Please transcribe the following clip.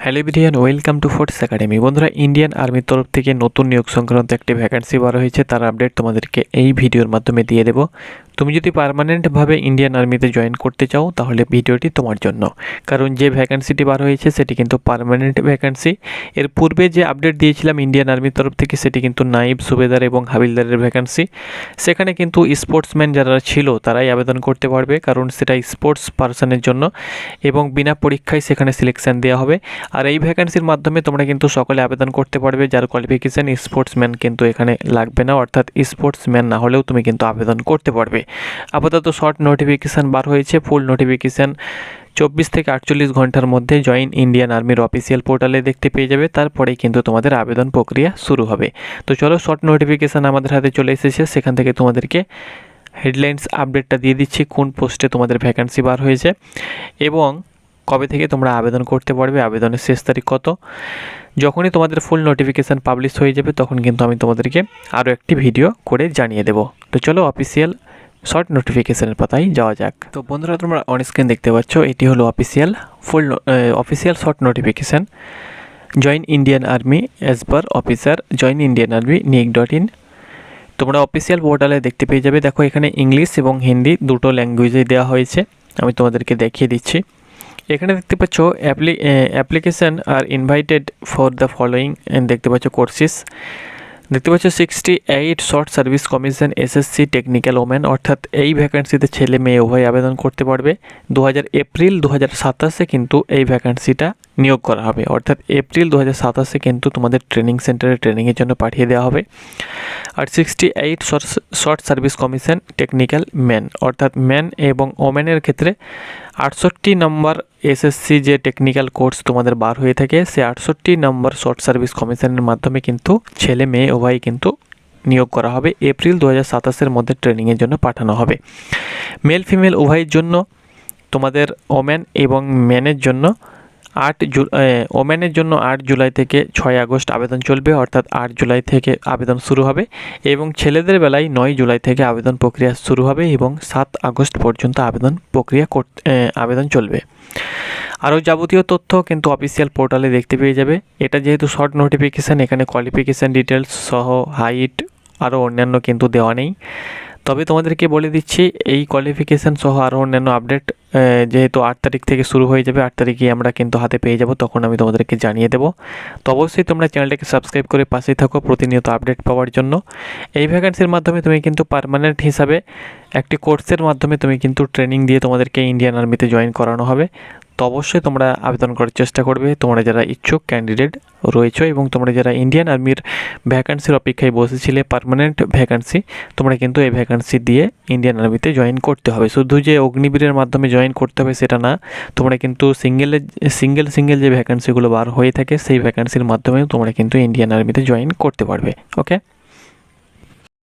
Hello everyone, welcome to force academy. বন্ধুরা, Indian আর্মির তরফ থেকে নতুন নিয়োগ সংক্রান্ত একটি ভ্যাকেন্সি বার হয়েছে, তার আপডেট তোমাদেরকে এই ভিডিওর মাধ্যমে দিয়ে দেবো। তুমি যদি পার্মানেন্টভাবে ইন্ডিয়ান আর্মিতে জয়েন করতে চাও তাহলে ভিডিওটি তোমার জন্য, কারণ যে ভ্যাকেন্সিটি বার হয়েছে সেটি কিন্তু পার্মানেন্ট ভ্যাকেন্সি। এর পূর্বে যে আপডেট দিয়েছিলাম ইন্ডিয়ান আর্মির তরফ থেকে সেটি কিন্তু নাইব, সুবেদার এবং হাবিলদারের ভ্যাকেন্সি। সেখানে কিন্তু স্পোর্টসম্যান যারা ছিল তারাই আবেদন করতে পারবে, কারণ সেটা স্পোর্টস পার্সনের জন্য এবং বিনা পরীক্ষায় সেখানে সিলেকশন দেওয়া হবে। আর এই ভ্যাকেন্সির মাধ্যমে তোমরা কিন্তু সকলে আবেদন করতে পারবে যার কোয়ালিফিকেশান স্পোর্টসম্যান কিন্তু এখানে লাগবে না, অর্থাৎ স্পোর্টসম্যান না হলেও তুমি কিন্তু আবেদন করতে পারবে। আপাতত শর্ট নোটিফিকেশান বার হয়েছে, ফুল নোটিফিকেশান 24 থেকে 48 ঘন্টার মধ্যে জয়েন ইন্ডিয়ান আর্মির অফিসিয়াল পোর্টালে দেখতে পেয়ে যাবে। তারপরেই কিন্তু তোমাদের আবেদন প্রক্রিয়া শুরু হবে। তো চলো, শর্ট নোটিফিকেশান আমাদের হাতে চলে এসেছে, সেখান থেকে তোমাদেরকে হেডলাইন্স আপডেটটা দিয়ে দিচ্ছি কোন পোস্টে তোমাদের ভ্যাকেন্সি বার হয়েছে এবং কবে থেকে তোমরা আবেদন করতে পারবে, আবেদনের শেষ তারিখ কত। যখনই তোমাদের ফুল নোটিফিকেশান পাবলিশ হয়ে যাবে তখন কিন্তু আমি তোমাদেরকে আরও একটি ভিডিও করে জানিয়ে দেব। তো চলো অফিসিয়াল শর্ট নোটিফিকেশানের পাতায় যাওয়া যাক। তো বন্ধুরা, তোমরা অন স্ক্রিন দেখতে পাচ্ছ, এটি হলো official short notification. Join Indian Army as per officer join Indian Army নিক.in। তোমরা অফিসিয়াল পোর্টালে দেখতে পেয়ে যাবে। দেখো, এখানে ইংলিশ এবং হিন্দি দুটো ল্যাঙ্গুয়েজে দেওয়া হয়েছে। আমি তোমাদেরকে দেখিয়ে দিচ্ছি। এখানে দেখতে পাচ্ছ অ্যাপ্লিকেশান আর ইনভাইটেড ফর দ্য ফলোয়িং, দেখতে পাচ্ছ কোর্সেস, দেখতে পাচ্ছ 68 short service commission SSC technical women, অর্থাৎ এই ভ্যাকেন্সিতে ছেলে মেয়ে উভয় আবেদন করতে পারবে। এপ্রিল 2027 কিন্তু এই ভ্যাকেন্সিটা নিয়োগ করা হবে, অর্থাৎ এপ্রিল 2027 কিন্তু তোমাদের ট্রেনিং সেন্টারে ট্রেনিংয়ের জন্য পাঠিয়ে দেওয়া হবে। আর 68 short service commission technical men, অর্থাৎ ম্যান এবং ওমেনের ক্ষেত্রে 68 নম্বর এসএসসি যে টেকনিক্যাল কোর্স তোমাদের বার হয়ে থাকে, সে 68 নম্বর শর্ট সার্ভিস কমিশনের মাধ্যমে কিন্তু ছেলে মেয়ে উভয় কিন্তু নিয়োগ করা হবে। এপ্রিল 2027 মধ্যে ট্রেনিংয়ের জন্য পাঠানো হবে। মেল ফিমেল উভয়ের জন্য তোমাদের ওমেন এবং মেনের জন্য ওমেনের জন্য 8 জুলাই থেকে 6 আগস্ট আবেদন চলবে, অর্থাৎ 8 জুলাই থেকে আবেদন শুরু হবে এবং ছেলেদের বেলায় 9 জুলাই থেকে আবেদন প্রক্রিয়া শুরু হবে এবং 7 আগস্ট পর্যন্ত আবেদন চলবে। আরও যাবতীয় তথ্য কিন্তু অফিসিয়াল পোর্টালে দেখতে পেয়ে যাবে। এটা যেহেতু শর্ট নোটিফিকেশান, এখানে কোয়ালিফিকেশান ডিটেলস সহ হাইট আরও অন্যান্য কিন্তু দেওয়া নেই। তবে তোমাদেরকে বলে দিচ্ছি, এই কোয়ালিফিকেশান সহ আরও অন্যান্য আপডেট যেহেতু 8 তারিখ থেকে শুরু হয়ে যাবে, 8 তারিখে আমরা কিন্তু হাতে পেয়ে যাব, তখন আমি তোমাদেরকে জানিয়ে দেবো। তো অবশ্যই তোমরা চ্যানেলটাকে সাবস্ক্রাইব করে পাশেই থাকো প্রতিনিয়ত আপডেট পাওয়ার জন্য। এই ভ্যাকেন্সির মাধ্যমে তুমি কিন্তু পার্মানেন্ট হিসাবে একটি কোর্সের মাধ্যমে তুমি কিন্তু ট্রেনিং দিয়ে তোমাদেরকে ইন্ডিয়ান আর্মিতে জয়েন করানো হবে। তো অবশ্যই তোমরা আবেদন করার চেষ্টা করবে, তোমরা যারা ইচ্ছুক ক্যান্ডিডেট রয়েছে এবং তোমরা যারা ইন্ডিয়ান আর্মির ভ্যাকেন্সির অপেক্ষায় বসেছিলে পার্মানেন্ট ভ্যাকেন্সি, তোমরা কিন্তু এই ভ্যাকেন্সি দিয়ে ইন্ডিয়ান আর্মিতে জয়েন করতে হবে। শুধু যে অগ্নিবীরের মাধ্যমে জয়েন করতে হবে সেটা না, তোমরা কিন্তু সিঙ্গেল যে ভ্যাকেন্সিগুলো বার হয়ে থাকে সেই ভ্যাকেন্সির মাধ্যমেও তোমরা কিন্তু ইন্ডিয়ান আর্মিতে জয়েন করতে পারবে। ওকে।